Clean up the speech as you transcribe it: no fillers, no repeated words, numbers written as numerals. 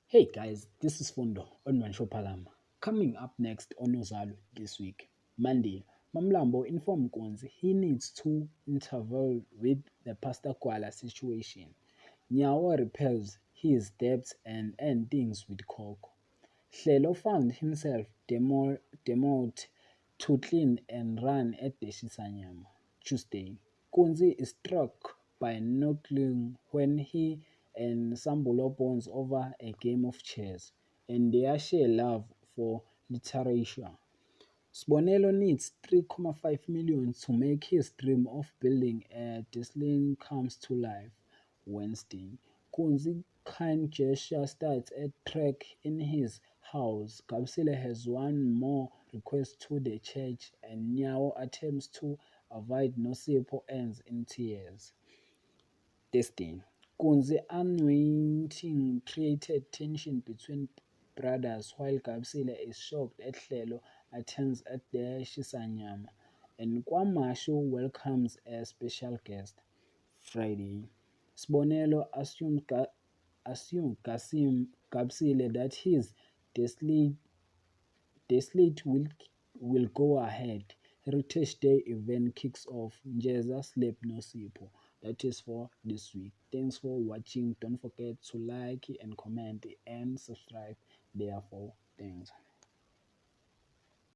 Hey guys, this is Fundo on Palama. Coming up next on Uzalo this week, Monday, Mamlambo informed Konzi he needs to intervene with the Pastor Kuala situation. Nyawo repels his debts and end things with Coco. Hlelo found himself demoted to clean and run at the Shisanyama. Tuesday, Kunzi is struck by knuckling when he and Sambulo bonds over a game of chess and their shared love for literature. Sbonello needs 3.5 million to make his dream of building a Disneyland comes to life. Wednesday, Kunzi kind gesture starts a track in his house. Kapsile has one more request to the church and Nyawo attempts to avoid Nosipo ends in tears. Testing. Kunze anointing created tension between brothers while Kapsile is shocked at Hlelo attends at the Shisanyama and Kwamasho welcomes a special guest. Friday. Sbonello assumed Kasim Kapsile that his desolate will go ahead. Heritage Day event kicks off. Njeza Sleep No Sipo. That is for this week. Thanks for watching. Don't forget to like and comment and subscribe. Therefore, thanks.